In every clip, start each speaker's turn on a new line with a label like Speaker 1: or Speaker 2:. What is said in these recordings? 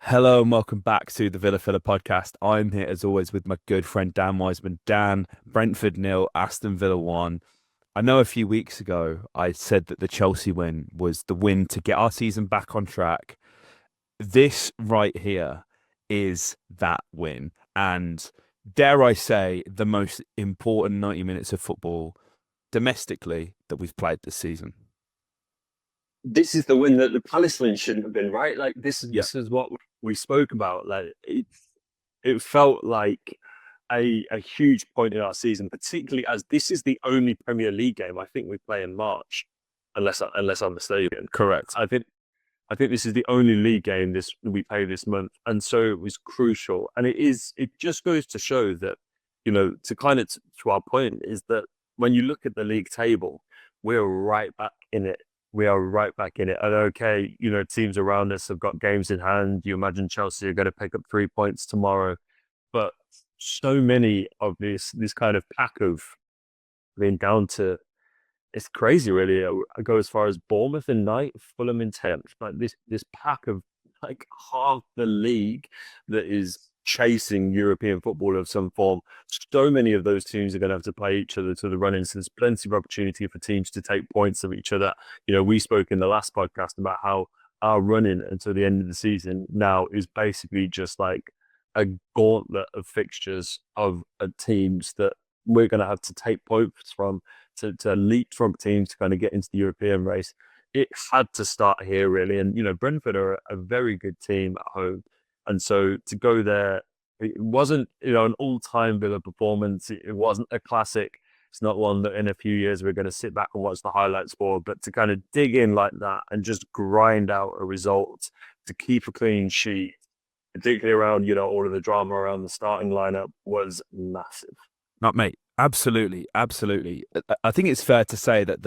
Speaker 1: Hello and welcome back to the Villa Filler podcast. I'm here as always with my good friend Dan Wiseman. Dan, Brentford nil, Aston Villa 1. I know a few weeks ago I said that the Chelsea win was the win to get our season back on track. This right here is that win. And dare I say, the most important 90 minutes of football domestically that we've played this season.
Speaker 2: This is the win that the Palace win shouldn't have been, right? Like this is
Speaker 1: Yeah.
Speaker 2: this is what we spoke about. Like it felt like a huge point in our season, particularly as this is the only Premier League game I think we play in March, unless I'm mistaken.
Speaker 1: Correct.
Speaker 2: I think this is the only league game this we play this month, and so it was crucial. And it just goes to show that to our point is that when you look at the league table, we're right back in it. We are right back in it. And okay, teams around us have got games in hand. You imagine Chelsea are going to pick up 3 points tomorrow, but so many of this kind of pack of being down to it's crazy, really. I go as far as Bournemouth in ninth, Fulham in 10th. Like this pack of like half the league that is chasing European football of some form. So many of those teams are going to have to play each other to the run-in. So there's plenty of opportunity for teams to take points of each other. We spoke in the last podcast about how our run-in until the end of the season now is basically just like a gauntlet of fixtures of teams that we're going to have to take points from to leapfrog teams to kind of get into the European race. It had to start here, really. And, Brentford are a very good team at home. And so to go there, it wasn't, an all-time Villa performance. It wasn't a classic. It's not one that in a few years we're going to sit back and watch the highlights for, but to kind of dig in like that and just grind out a result to keep a clean sheet, particularly around, all of the drama around the starting lineup was massive.
Speaker 1: Not mate. Absolutely, absolutely. I think it's fair to say that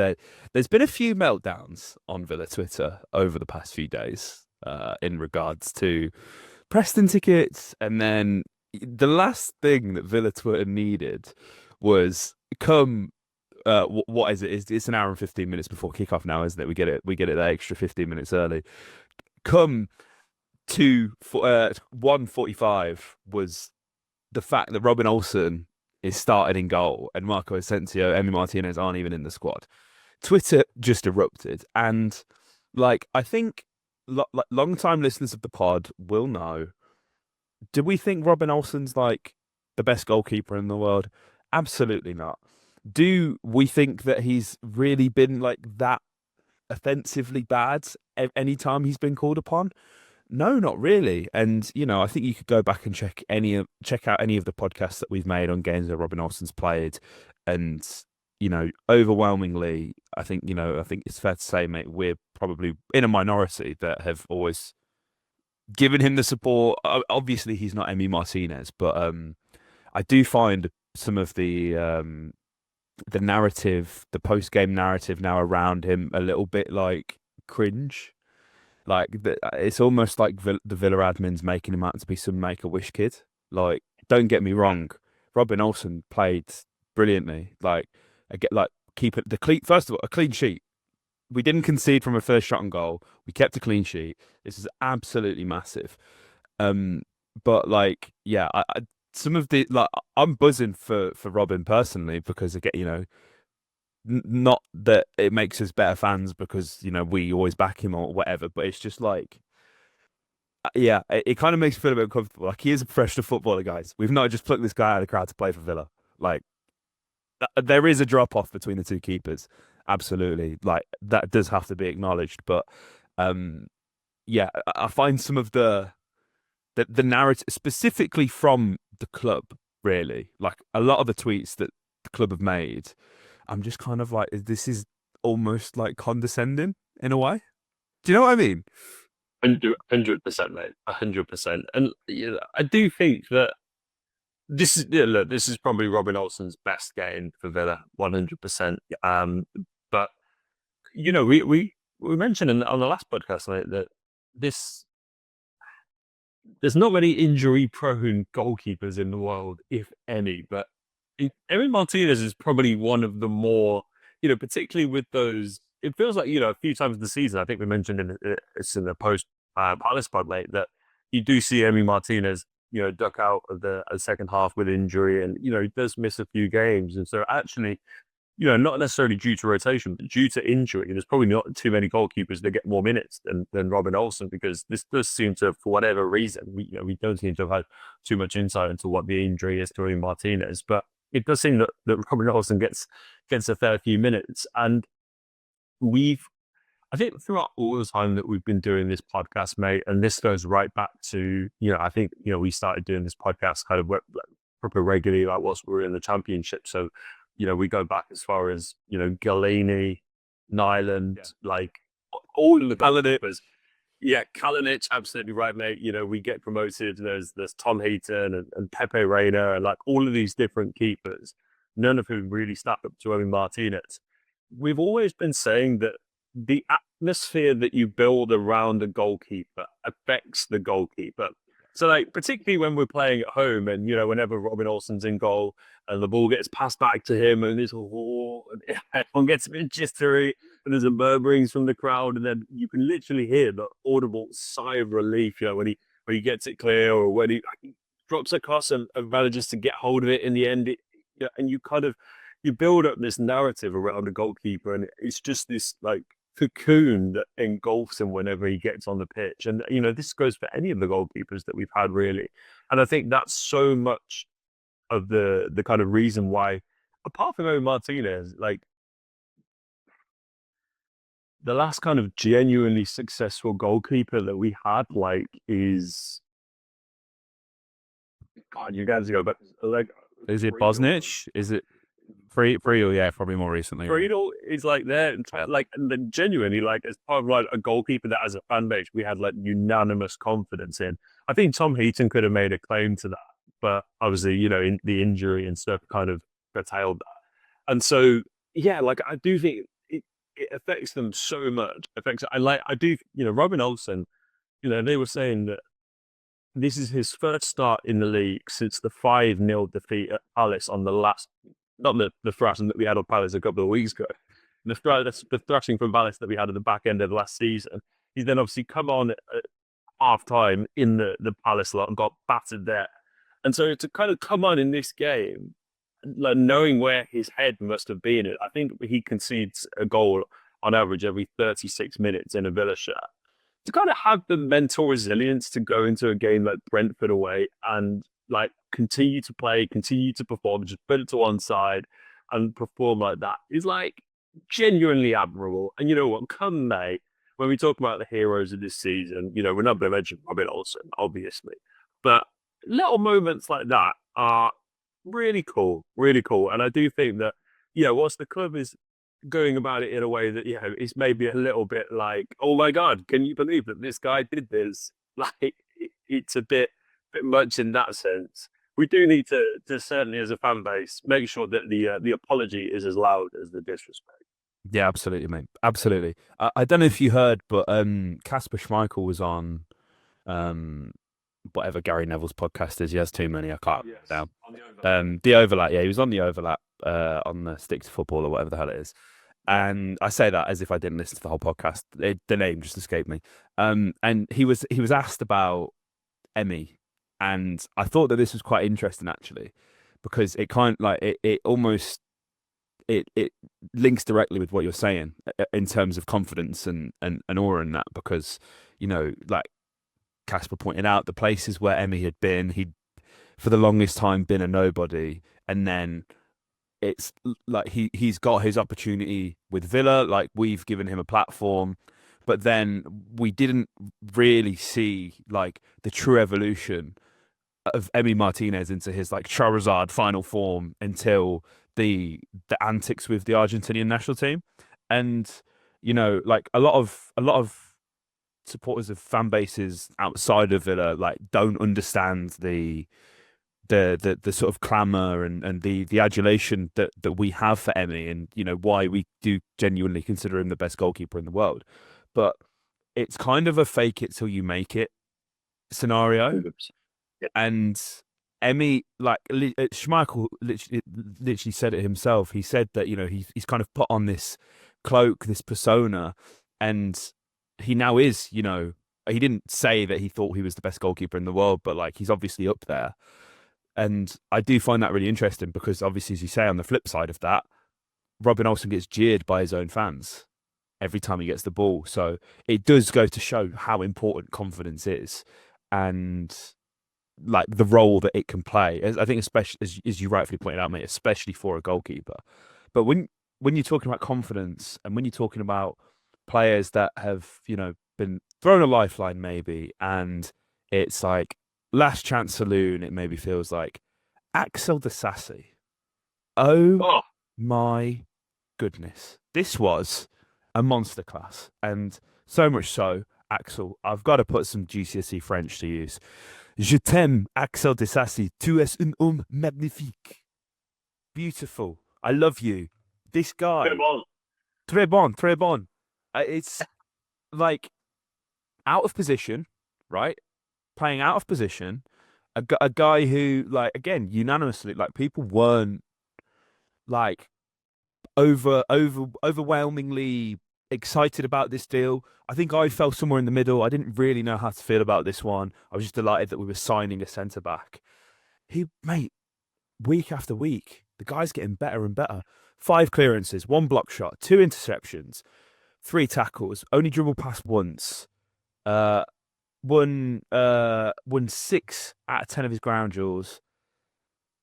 Speaker 1: there's been a few meltdowns on Villa Twitter over the past few days in regards to Preston tickets, and then the last thing that Villa Twitter needed was come. What is it? It's an hour and 15 minutes before kickoff now, isn't it? We get it that extra 15 minutes early. Come to 1:45 was the fact that Robin Olsen is started in goal and Marco Asensio, Emiliano Martinez aren't even in the squad. Twitter just erupted, and I think long-time listeners of the pod will know. Do we think Robin Olsen's like the best goalkeeper in the world? Absolutely not. Do we think that he's really been like that offensively bad any time he's been called upon? No, not really. And I think you could go back and check out any of the podcasts that we've made on games that Robin Olsen's played, and overwhelmingly, I think it's fair to say, mate, we're probably in a minority that have always given him the support. Obviously, he's not Emi Martinez, but I do find some of the narrative, the post game narrative now around him, a little bit like cringe. It's almost like the Villa admins making him out to be some Make a Wish kid. Like, don't get me wrong, Robin Olsen played brilliantly. I get keep it the clean. First of all, a clean sheet. We didn't concede from a first shot on goal. We kept a clean sheet. This is absolutely massive. Um, but yeah, some of the I'm buzzing for Robin personally because again, not that it makes us better fans because we always back him or whatever, but it's just yeah, it kind of makes me feel a bit uncomfortable. Like, he is a professional footballer, guys. We've not just plucked this guy out of the crowd to play for Villa. Like, there is a drop off between the two keepers, absolutely. Like, that does have to be acknowledged. But yeah, I find some of the narrative specifically from the club, really, like a lot of the tweets that the club have made. I'm just kind of like, this is almost like condescending in a way. Do you know what I mean?
Speaker 2: 100%, mate. 100%. And I do think that this is probably Robin Olsen's best game for Villa, 100%. But we mentioned on the last podcast, mate, that this there's not many injury-prone goalkeepers in the world, if any. But Erin Martinez is probably one of the more, particularly with those. It feels like a few times in the season. I think we mentioned it's in the post Palace pod, mate, that you do see Emi Martinez, duck out of the second half with injury, and he does miss a few games, and so actually, not necessarily due to rotation, but due to injury. There's probably not too many goalkeepers that get more minutes than Robin Olsen, because this does seem to, for whatever reason, we don't seem to have had too much insight into what the injury is to Emi Martinez, but it does seem that Robin Olsen gets a fair few minutes, and I think throughout all the time that we've been doing this podcast, mate, and this goes right back to, I think, we started doing this podcast kind of proper regularly, like whilst we were in the championship. So, we go back as far as, Galini, Nyland, like all of the goalkeepers. Yeah, Kalinic, absolutely right, mate. We get promoted. There's Tom Heaton and Pepe Reina, and like all of these different keepers, none of whom really stack up to Emi Martinez. We've always been saying that the atmosphere that you build around a goalkeeper affects the goalkeeper. So, like, particularly when we're playing at home, and whenever Robin Olsen's in goal and the ball gets passed back to him, and this everyone gets a bit jittery, and there's a murmurings from the crowd, and then you can literally hear the audible sigh of relief, when he gets it clear, or when he drops across and manages to get hold of it in the end. And you build up this narrative around a goalkeeper, and it's just this like cocoon that engulfs him whenever he gets on the pitch. And this goes for any of the goalkeepers that we've had, really. And I think that's so much of the kind of reason why, apart from Emi Martinez, like the last kind of genuinely successful goalkeeper that we had, like, is God, you guys go, but like,
Speaker 1: Is it Bosnich? Is it Friedel? Yeah, probably more recently.
Speaker 2: Friedel is like there, like, and then genuinely, like, as part of like a goalkeeper that as a fan base we had like unanimous confidence in. I think Tom Heaton could have made a claim to that, but obviously, the injury and stuff kind of curtailed that. And so, yeah, like, I do think it affects them so much. I do, Robin Olsen, they were saying that this is his first start in the league since the 5-0 defeat at Palace on the last, not the thrashing that we had on Palace a couple of weeks ago, the thrashing from Palace that we had at the back end of the last season. He's then obviously come on at half time in the Palace lot and got battered there. And so to kind of come on in this game, like, knowing where his head must have been, I think he concedes a goal on average every 36 minutes in a Villa shirt. To kind of have the mental resilience to go into a game like Brentford away and like continue to play, continue to perform, just put it to one side and perform like that is like genuinely admirable. And you know what? Come May, when we talk about the heroes of this season, we're not going to mention Robin Olsen, obviously, but little moments like that are really cool, really cool. And I do think that, whilst the club is going about it in a way that, it's maybe a little bit like, oh my God, can you believe that this guy did this? Like, it's a bit much in that sense. We do need to certainly, as a fan base, make sure that the apology is as loud as the disrespect.
Speaker 1: Yeah, absolutely, mate. Absolutely. I don't know if you heard, but Kasper Schmeichel was on whatever Gary Neville's podcast is. He has too many. I can't down. The overlap. Yeah, he was on the overlap on the Stick to Football or whatever the hell it is. And I say that as if I didn't listen to the whole podcast. The name just escaped me. And he was asked about Emi, and I thought that this was quite interesting actually, because it kind of like it almost it links directly with what you're saying in terms of confidence and aura and that, because like Casper pointed out, the places where Emi had been, he'd for the longest time been a nobody, and then it's like he's got his opportunity with Villa, like we've given him a platform, but then we didn't really see like the true evolution of Emi Martinez into his like Charizard final form until the antics with the Argentinian national team. And like a lot of supporters of fan bases outside of Villa like don't understand the sort of clamour and the adulation that we have for Emi, and why we do genuinely consider him the best goalkeeper in the world. But it's kind of a fake it till you make it scenario. And Emi, like Schmeichel literally said it himself. He said that he's kind of put on this cloak, this persona, and he now is he didn't say that he thought he was the best goalkeeper in the world, but like he's obviously up there. And I do find that really interesting because obviously, as you say, on the flip side of that, Robin Olsen gets jeered by his own fans every time he gets the ball. So it does go to show how important confidence is and like the role that it can play. I think, especially as you rightfully pointed out, mate, especially for a goalkeeper. But when you're talking about confidence and when you're talking about players that have, been thrown a lifeline maybe, and it's like last chance saloon, it maybe feels like Axel Disasi. Oh
Speaker 2: Oh,
Speaker 1: my goodness. This was a monster class. And so much so, Axel, I've got to put some GCSE French to use. Je t'aime, Axel Disasi. Tu es un homme magnifique. Beautiful. I love you. This guy. Très bon, très bon. It's like out of position, right? Playing out of position. A guy who, like, again, unanimously, like, people weren't like overwhelmingly excited about this deal. I think I fell somewhere in the middle. I didn't really know how to feel about this one. I was just delighted that we were signing a centre back. Mate, week after week, the guy's getting better and better. 5 clearances, 1 block shot, 2 interceptions, 3 tackles, only dribbled past once. Won 6 out of 10 of his ground duels.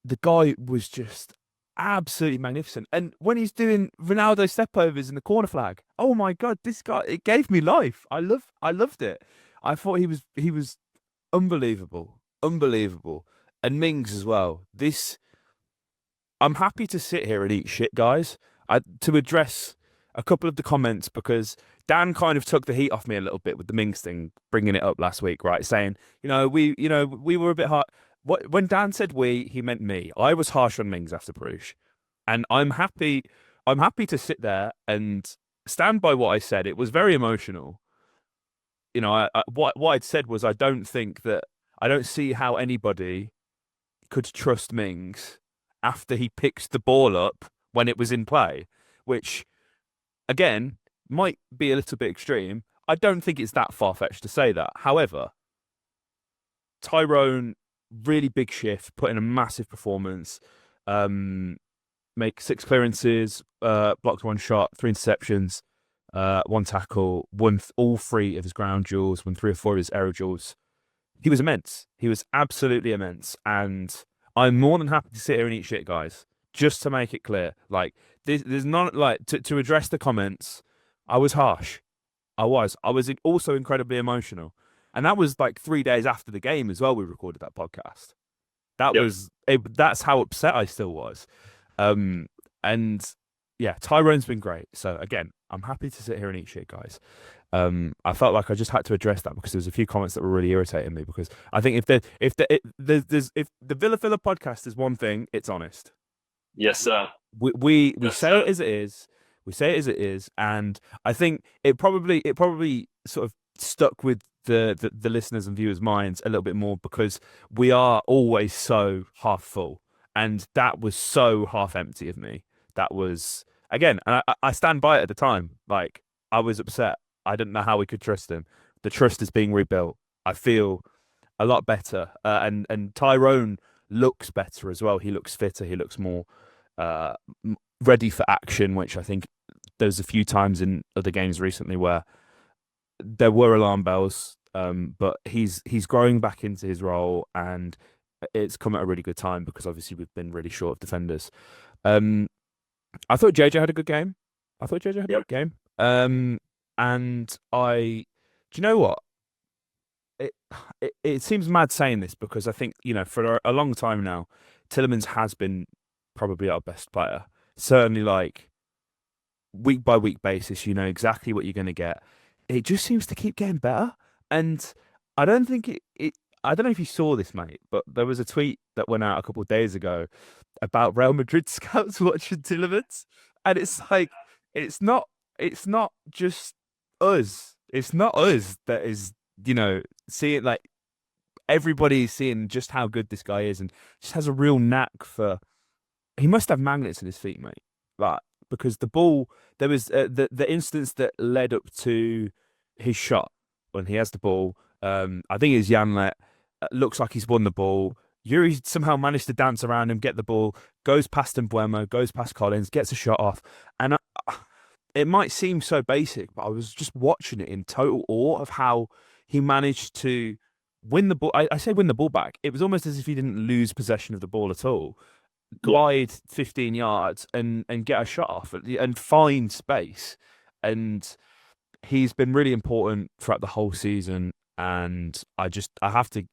Speaker 1: The guy was just absolutely magnificent. And when he's doing Ronaldo stepovers in the corner flag, oh my god, this guy, it gave me life. I loved it. I thought he was unbelievable. Unbelievable. And Mings as well. I'm happy to sit here and eat shit, guys. To address a couple of the comments because Dan kind of took the heat off me a little bit with the Mings thing, bringing it up last week, right? Saying, we were a bit hard. When Dan said we, he meant me. I was harsh on Mings after Bruges, and I'm happy. I'm happy to sit there and stand by what I said. It was very emotional. What I'd said was I don't see how anybody could trust Mings after he picks the ball up when it was in play, which again might be a little bit extreme. I don't think it's that far-fetched to say that. However, Tyrone, really big shift, put in a massive performance, make 6 clearances, blocked 1 shot, 3 interceptions, 1 tackle, won all 3 of his ground duels, won 3 or 4 of his aerial duels. He was immense. He was absolutely immense. And I'm more than happy to sit here and eat shit, guys. Just to make it clear. Like, there's not, like, to address the comments, I was harsh. I was also incredibly emotional. And that was like 3 days after the game as well. We recorded that podcast. That's how upset I still was. And yeah, Tyrone's been great. So again, I'm happy to sit here and eat shit, guys. I felt like I just had to address that because there was a few comments that were really irritating me. Because I think if the Villa Filler podcast is one thing, it's honest.
Speaker 2: Yes, sir.
Speaker 1: We say it as it is. We say it as it is, and I think it probably sort of stuck with the listeners and viewers' minds a little bit more because we are always so half full, and that was so half empty of me. That was again, and I stand by it at the time. Like I was upset. I didn't know how we could trust him. The trust is being rebuilt. I feel a lot better, and Tyrone looks better as well. He looks fitter. He looks more ready for action, which I think there's a few times in other games recently where there were alarm bells. But he's growing back into his role, and it's come at a really good time because obviously we've been really short of defenders. I thought JJ had a good game. I thought JJ had a good game. And do you know what? It seems mad saying this because I think, for a long time now, Tielemans has been probably our best player. Certainly, like, week by week basis, you know exactly what you're going to get. It just seems to keep getting better. And I don't think I don't know if you saw this, mate, but there was a tweet that went out a couple of days ago about Real Madrid scouts watching Tielemans. And it's like, it's not just us. It's not us that is, seeing, like, everybody's seeing just how good this guy is and just has a real knack for. He must have magnets in his feet, mate. Like, because the ball, there was the instance that led up to his shot when he has the ball. I think it's Janlet. Looks like he's won the ball. Yuri somehow managed to dance around him, get the ball, goes past Mbuemo, goes past Collins, gets a shot off. And it might seem so basic, but I was just watching it in total awe of how he managed to win the ball. I say win the ball back. It was almost as if he didn't lose possession of the ball at all.
Speaker 2: Yeah,
Speaker 1: Glide 15 yards and get a shot off and find space. And he's been really important throughout the whole season. And I have to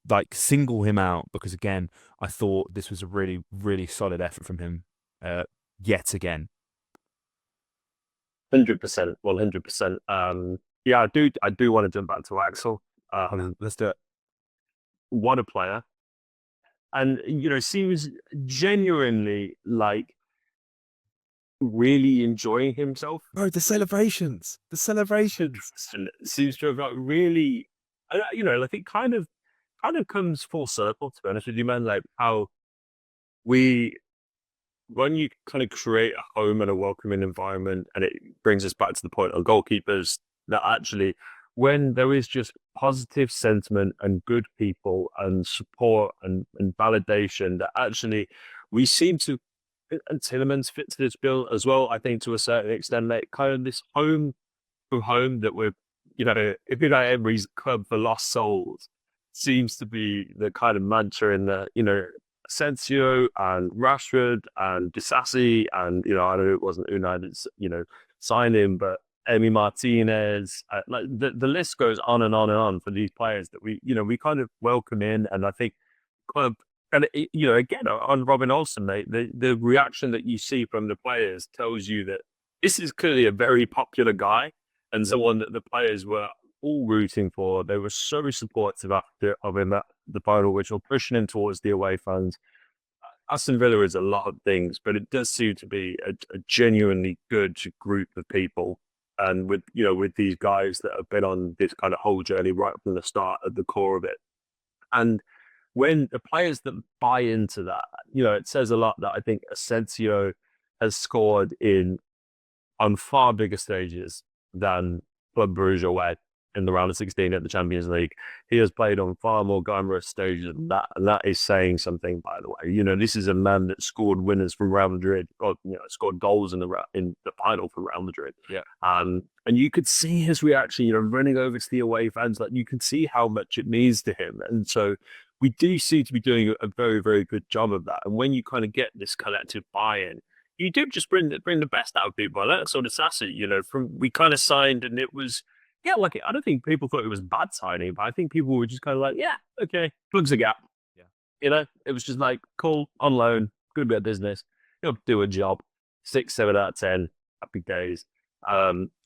Speaker 1: like single him out because again, I thought this was a really, really solid effort from him, yet again.
Speaker 2: 100%. Well, 100%. Yeah, I do want to jump back to Axel.
Speaker 1: Let's do it.
Speaker 2: What a player. And, seems genuinely like really enjoying himself.
Speaker 1: Bro, the celebrations. The celebrations.
Speaker 2: And seems to have like really, I think kind of comes full circle, to be honest with you, man. Like how we, when you kind of create a home and a welcoming environment, and it brings us back to the point of goalkeepers, that actually, when there is just positive sentiment and good people and support and validation, that actually we seem to, and Tillemans fits this bill as well, I think, to a certain extent, like kind of this home from home that we're, if you're like Emery's club for lost souls, seems to be the kind of mantra in the, Asensio and Rashford and Disasi and, I know it wasn't Unai that's, signed him, but Emi Martinez, like the list goes on and on and on for these players that we kind of welcome in. And I think club, and again, on Robin Olsen, mate, the reaction that you see from the players tells you that this is clearly a very popular guy and someone that the players were all rooting for. They were so supportive of him at the final, which were pushing him towards the away fans. Aston Villa is a lot of things, but it does seem to be a genuinely good group of people. And with these guys that have been on this kind of whole journey right from the start at the core of it. And when the players that buy into that, it says a lot that I think Asensio has scored on far bigger stages than Club Brugge away in the round of 16 at the Champions League. He has played on far more glamorous stages than that, and that is saying something, by the way. This is a man that scored winners from Real Madrid, or scored goals in the final for Real Madrid.
Speaker 1: Yeah.
Speaker 2: And you could see his reaction, running over to the away fans. Like you can see how much it means to him, and so we do seem to be doing a very, very good job of that. And when you kind of get this collective buy-in, you do just bring the best out of people. Like that sort of Sassy, we kind of signed, and it was. Yeah, like I don't think people thought it was bad signing, but I think people were just kind of like, yeah, okay, plugs a gap.
Speaker 1: Yeah.
Speaker 2: It was just like, cool, on loan, good bit of business, do a job. 6, 7 out of 10, happy days.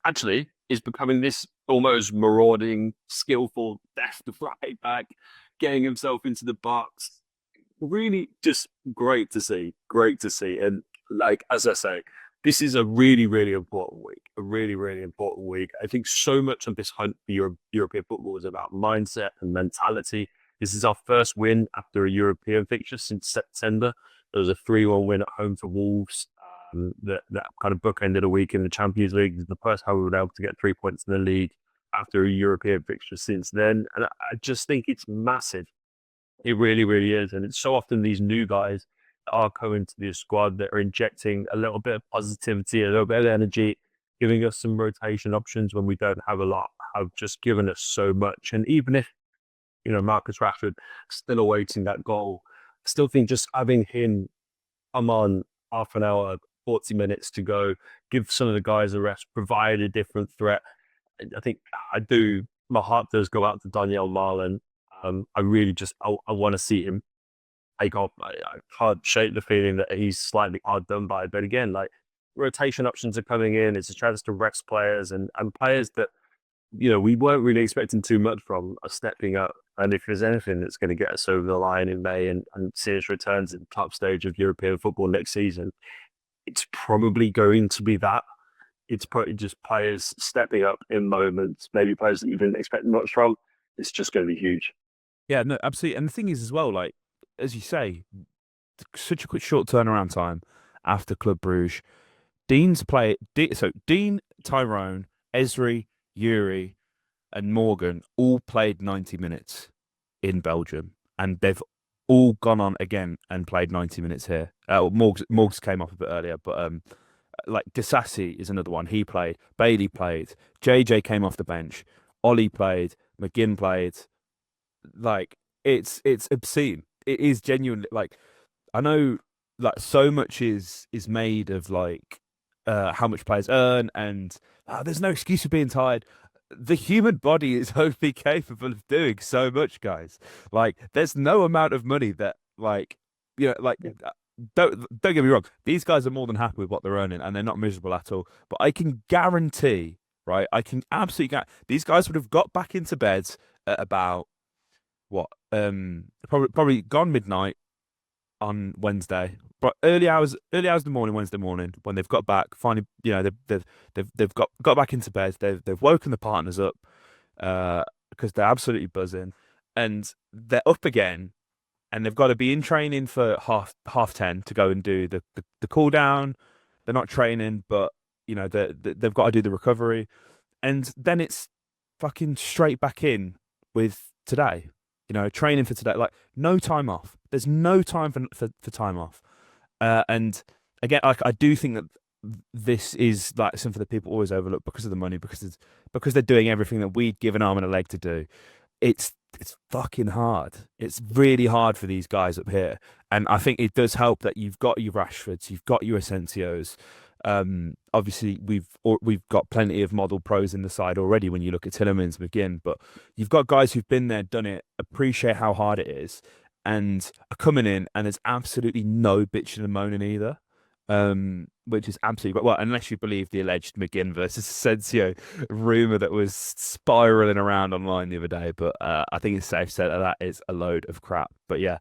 Speaker 2: Actually, is becoming this almost marauding, skillful, deft right back, getting himself into the box. Really just great to see. And like, as I say, this is a really, really important week. A really, really important week. I think so much of this hunt for European football is about mindset and mentality. This is our first win after a European fixture since September. There was a 3-1 win at home to Wolves. That kind of bookended a week in the Champions League. It's the first time we were able to get 3 points in the league after a European fixture since then. And I just think it's massive. It really, really is. And it's so often these new guys are coming to the squad that are injecting a little bit of positivity, a little bit of energy, giving us some rotation options when we don't have a lot, have just given us so much. And even if, Marcus Rashford still awaiting that goal, I still think just having him come on half an hour, 40 minutes to go, give some of the guys a rest, provide a different threat. I think my heart does go out to Daniel Marlin. I really just, I want to see him. I can't shake the feeling that he's slightly hard done by. But again, like rotation options are coming in. It's a chance to rest players and players that, we weren't really expecting too much from are stepping up. And if there's anything that's going to get us over the line in May and see us returns in the top stage of European football next season, it's probably going to be that. It's probably just players stepping up in moments, maybe players that you didn't expect much from. It's just going to be huge.
Speaker 1: Yeah, no, absolutely. And the thing is as well, like, as you say, such a quick short turnaround time after Club Brugge. Dean, Tyrone, Esri, Yuri, and Morgan all played 90 minutes in Belgium, and they've all gone on again and played 90 minutes here. Morgs came off a bit earlier, but like Disassi is another one. He played. Bailey played. JJ came off the bench. Ollie played. McGinn played. Like it's obscene. It is genuinely like I know like so much is made of like how much players earn and there's no excuse for being tired. The human body is only capable of doing so much, guys. Like there's no amount of money that like like don't get me wrong, these guys are more than happy with what they're earning and they're not miserable at all. But I can guarantee, right? I can absolutely these guys would have got back into bed at about what probably gone midnight on Wednesday, but early hours of the morning, Wednesday morning, when they've got back, finally, they've got back into bed. They've woken the partners up, because they're absolutely buzzing, and they're up again, and they've got to be in training for half 10 to go and do the cool down. They're not training, but they've got to do the recovery, and then it's fucking straight back in with today. Training for today, like no time off. There's no time for time off. And again, I do think that this is like something that people always overlook because of the money, because they're doing everything that we'd give an arm and a leg to do. It's fucking hard. It's really hard for these guys up here, and I think it does help that you've got your Rashfords, you've got your Asensios. Obviously we've got plenty of model pros in the side already when you look at Tillerman's, McGinn, but you've got guys who've been there, done it, appreciate how hard it is, and are coming in, and there's absolutely no bitching and moaning either. Which is absolutely well, unless you believe the alleged McGinn versus Asensio rumor that was spiraling around online the other day. But I think it's safe to say that that is a load of crap. But yeah,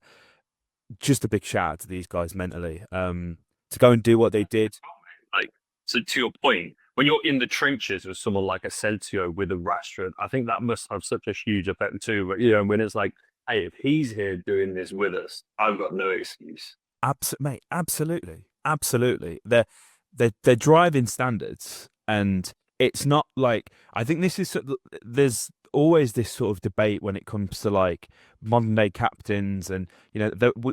Speaker 1: just a big shout out to these guys mentally, to go and do what they did.
Speaker 2: Like, so to your point, when you're in the trenches with someone like Asensio with a Rashford, I think that must have such a huge effect too. But when it's like, hey, if he's here doing this with us, I've got no excuse.
Speaker 1: Mate, absolutely. They're driving standards, and it's not like I think this is there's always this sort of debate when it comes to like modern day captains, and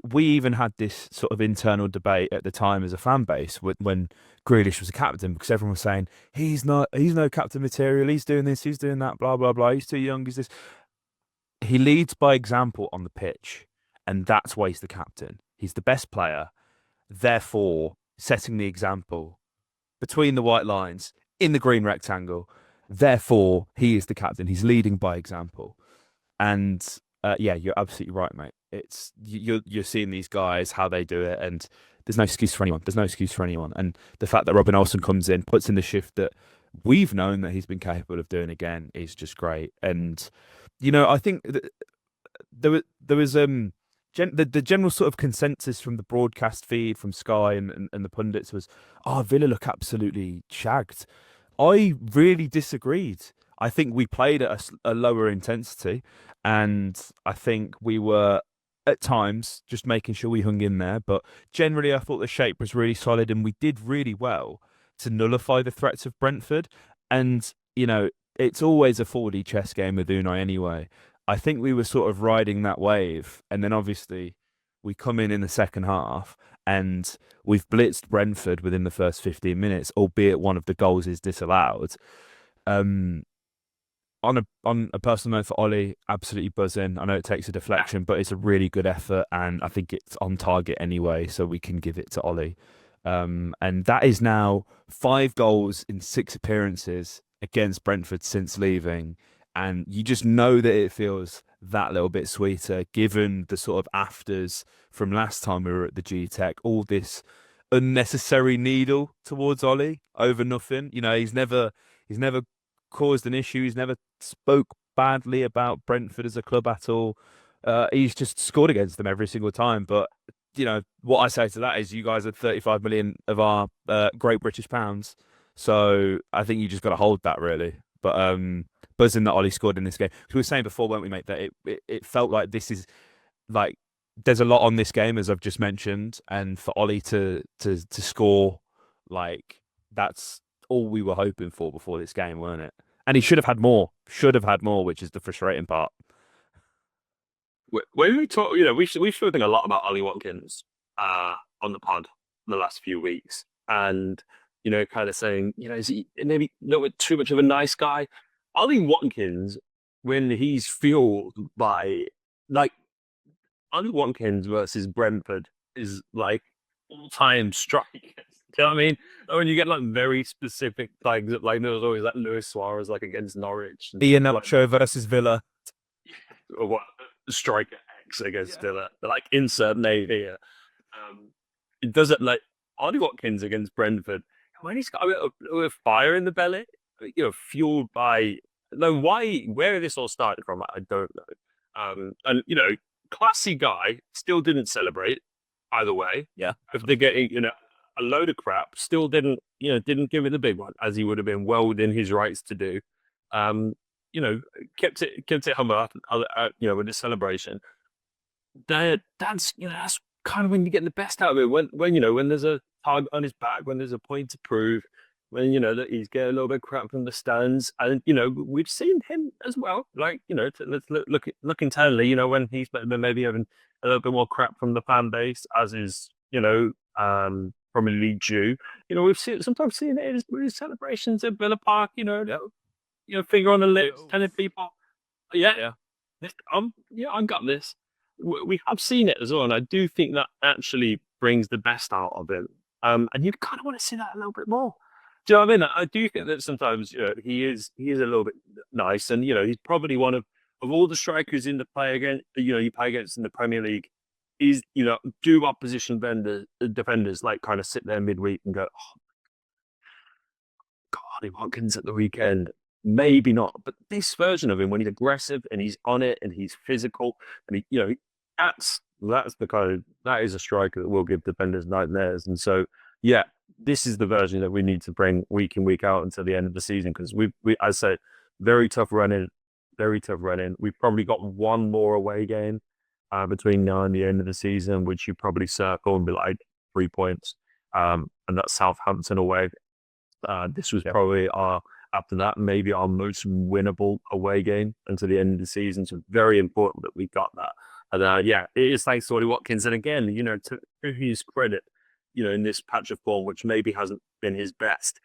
Speaker 1: we even had this sort of internal debate at the time as a fan base when Grealish was a captain, because everyone was saying he's no captain material, he's doing this, he's doing that, blah blah blah, he's too young, he's this. He leads by example on the pitch, and that's why he's the captain. He's the best player, therefore setting the example between the white lines in the green rectangle. Therefore, he is the captain. He's leading by example. And yeah, you're absolutely right, mate. It's you're seeing these guys how they do it, and there's no excuse for anyone. There's no excuse for anyone. And the fact that Robin Olsen comes in, puts in the shift that we've known that he's been capable of doing again is just great. And I think there was the general sort of consensus from the broadcast feed from Sky and the pundits was, Villa look absolutely shagged. I really disagreed. I think we played at a lower intensity, and I think we were at times just making sure we hung in there. But generally, I thought the shape was really solid, and we did really well to nullify the threats of Brentford. And it's always a 4D chess game with Unai anyway. I think we were sort of riding that wave, and then obviously we come in the second half, and we've blitzed Brentford within the first 15 minutes, albeit one of the goals is disallowed. On a personal note for Ollie, absolutely buzzing. I know it takes a deflection, but it's a really good effort, and I think it's on target anyway, so we can give it to Ollie. And that is now 5 goals in 6 appearances against Brentford since leaving. And you just know that it feels that little bit sweeter, given the sort of afters from last time we were at the G-Tech, all this unnecessary needle towards Ollie over nothing. He's never caused an issue. He's never spoke badly about Brentford as a club at all. He's just scored against them every single time. But, what I say to that is you guys are 35 million of our great British pounds. So I think you just got to hold that, really. But buzzing that Ollie scored in this game. Because we were saying before, weren't we, mate, that it felt like this is like there's a lot on this game, as I've just mentioned, and for Ollie to score, like that's all we were hoping for before this game, weren't it? And he should have had more. Should have had more, which is the frustrating part.
Speaker 2: When we talk, you know, we've spoken a lot about Ollie Watkins on the pod the last few weeks, and you know, kind of saying, you know, is he maybe a little bit too much of a nice guy? Ollie Watkins, when he's fueled by like Ollie Watkins versus Brentford is like all-time strikers. Do you know what I mean? Like, when you get like very specific things, like there was always like Luis Suarez like against Norwich and
Speaker 1: Ian
Speaker 2: stuff like
Speaker 1: Nacho versus Villa.
Speaker 2: or what striker X against Villa. Like insert name here. It does it like Ollie Watkins against Brentford when he's got a bit of fire in the belly, you know, fueled by no why where this all started from, I don't know. And you know, classy guy still didn't celebrate either way.
Speaker 1: Yeah.
Speaker 2: If they're getting, you know, a load of crap, still didn't give it the big one as he would have been well within his rights to do. Um, you know, kept it humble, you know, with the celebration. That's kind of when you get the best out of it. When you know when there's a target on his back, when there's a point to prove, when you know that he's getting a little bit crap from the stands, and you know we've seen him as well. Like you know, let's look internally. You know when he's maybe having a little bit more crap from the fan base, as is you know probably league due. You know we've sometimes seen it in his celebrations at Villa Park. You know, finger on the lips, telling people, yeah,
Speaker 1: Yeah.
Speaker 2: I got this. We have seen it as well, and I do think that actually brings the best out of him. And you kind of want to see that a little bit more. Do you know what I mean? I do think that sometimes you know, he is a little bit nice, and you know he's probably one of all the strikers in the play against you play against in the Premier League. Is you know do opposition defenders like kind of sit there midweek and go, oh, God, he Watkins at the weekend. Maybe not, but this version of him when he's aggressive and he's on it and he's physical and he, you know, that's the kind of that is a striker that will give defenders nightmares. And so, yeah, this is the version that we need to bring week in week out until the end of the season because I say, very tough running, very tough running. We've probably got one more away game between now and the end of the season, which you probably circle and be like 3 points, and that's Southampton away. This was probably after that, maybe our most winnable away game until the end of the season. So very important that we got that. And yeah, it is thanks to Ollie Watkins. And again, you know, to his credit, you know, in this patch of form, which maybe hasn't been his best,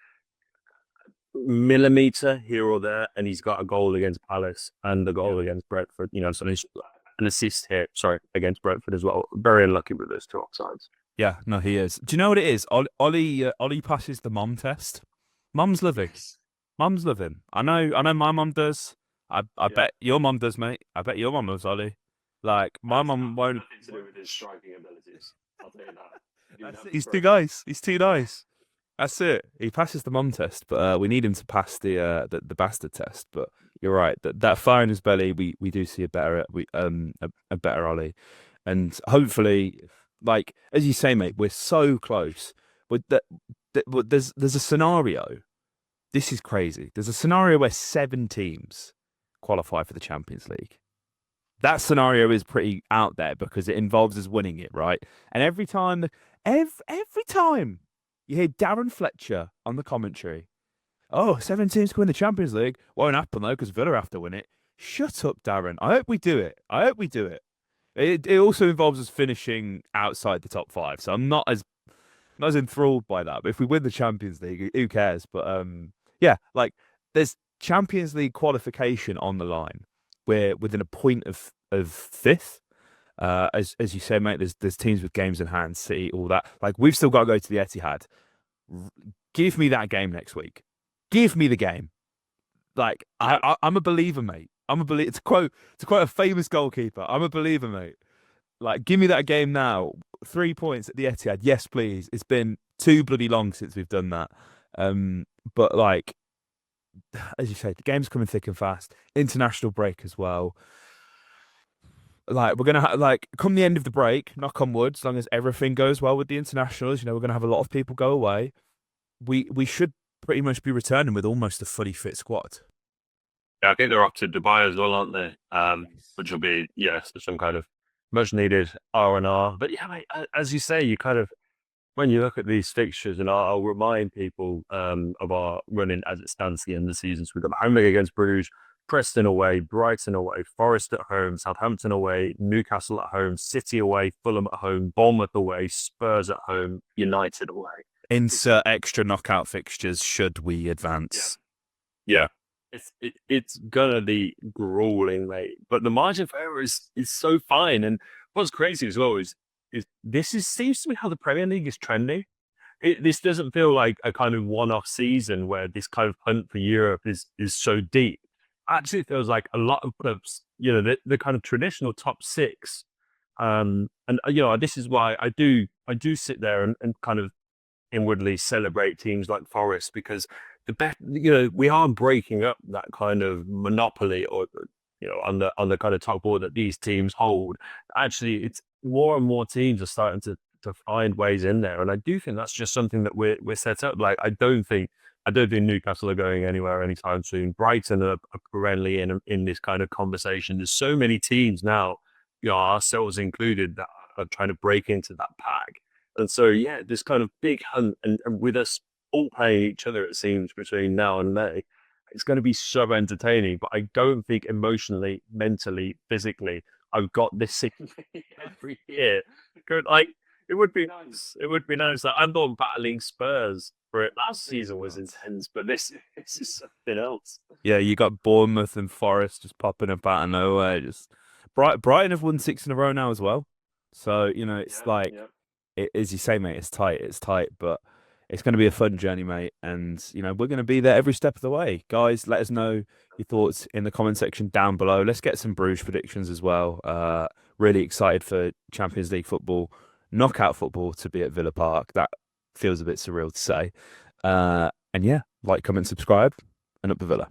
Speaker 2: millimeter here or there, and he's got a goal against Palace and a goal against Brentford. You know, so there's an assist here, against Brentford as well. Very unlucky with those two offsides.
Speaker 1: Yeah, no, he is. Do you know what it is? Ollie passes the mom test. Mum's living. Mum's living. I know my mum does. I bet your mum does, mate. I bet your mum loves Ollie. Like my mum won't.
Speaker 2: Nothing to do with his striking abilities. I'll tell you that.
Speaker 1: He's too nice. He's too nice. That's it. He passes the mum test, but we need him to pass the bastard test. But you're right. That fire in his belly, we do see a better a better Ollie, and hopefully, like as you say, mate, we're so close. With there's a scenario. This is crazy. There's a scenario where 7 teams qualify for the Champions League. That scenario is pretty out there because it involves us winning it, right? And every time you hear Darren Fletcher on the commentary, oh, 7 teams can win the Champions League. Won't happen though because Villa have to win it. Shut up, Darren. I hope we do it. It also involves us finishing outside the top 5. So I'm not as enthralled by that. But if we win the Champions League, who cares? But yeah, like there's Champions League qualification on the line. We're within a point of 5th. As you say, mate, there's teams with games in hand, City, all that. Like we've still got to go to the Etihad. Give me that game next week. Give me the game. Like I'm a believer, mate. I'm a believer. To quote a famous goalkeeper, I'm a believer, mate. Like give me that game now. 3 points at the Etihad. Yes, please. It's been too bloody long since we've done that. But like, as you say, the game's coming thick and fast. International break as well. Like we're gonna like come the end of the break, knock on wood, as long as everything goes well with the internationals. You know, we're gonna have a lot of people go away. We should pretty much be returning with almost a fully fit squad.
Speaker 2: Yeah, I think they're off to Dubai as well, aren't they? Which will be some kind of much needed R&R. But yeah, mate, as you say, you kind of when you look at these fixtures, and I'll remind people of our running as it stands at the end of the season. So we've got the home leg against Bruges, Preston away, Brighton away, Forest at home, Southampton away, Newcastle at home, City away, Fulham at home, Bournemouth away, Spurs at home, United away.
Speaker 1: Insert extra knockout fixtures should we
Speaker 2: Yeah.
Speaker 1: advance.
Speaker 2: Yeah. It's gonna be grueling, mate. But the margin for error is so fine. And what's crazy as well is seems to be how the Premier League is trending. This doesn't feel like a kind of one-off season where this kind of hunt for Europe is so deep. Actually, it feels like a lot of clubs, the kind of traditional top six. And this is why I do sit there and kind of inwardly celebrate teams like Forest, because we are breaking up that kind of monopoly, or on the kind of top board that these teams hold. Actually, it's more and more teams are starting to find ways in there, and I do think that's just something that we're set up. Like, I don't think Newcastle are going anywhere anytime soon. Brighton are perennially in this kind of conversation. There's so many teams now, ourselves included, that are trying to break into that pack. And so, yeah, this kind of big hunt, and with us all playing each other, it seems, between now and May, it's going to be so entertaining. But I don't think emotionally, mentally, physically, I've got this in me every year. Like, it would be nice. It would be nice. Like, I'm not battling Spurs for it. Last season was intense, but this is something else.
Speaker 1: Yeah, you got Bournemouth and Forest just popping up out of nowhere. Just Brighton have won 6 in a row now as well. So, it's like,
Speaker 2: Yeah.
Speaker 1: as you say, mate, it's tight, but it's going to be a fun journey, mate. And, we're going to be there every step of the way. Guys, let us know your thoughts in the comment section down below. Let's get some Bruges predictions as well. Really excited for Champions League football, knockout football to be at Villa Park. That feels a bit surreal to say. And yeah, like, comment, subscribe, and up the Villa.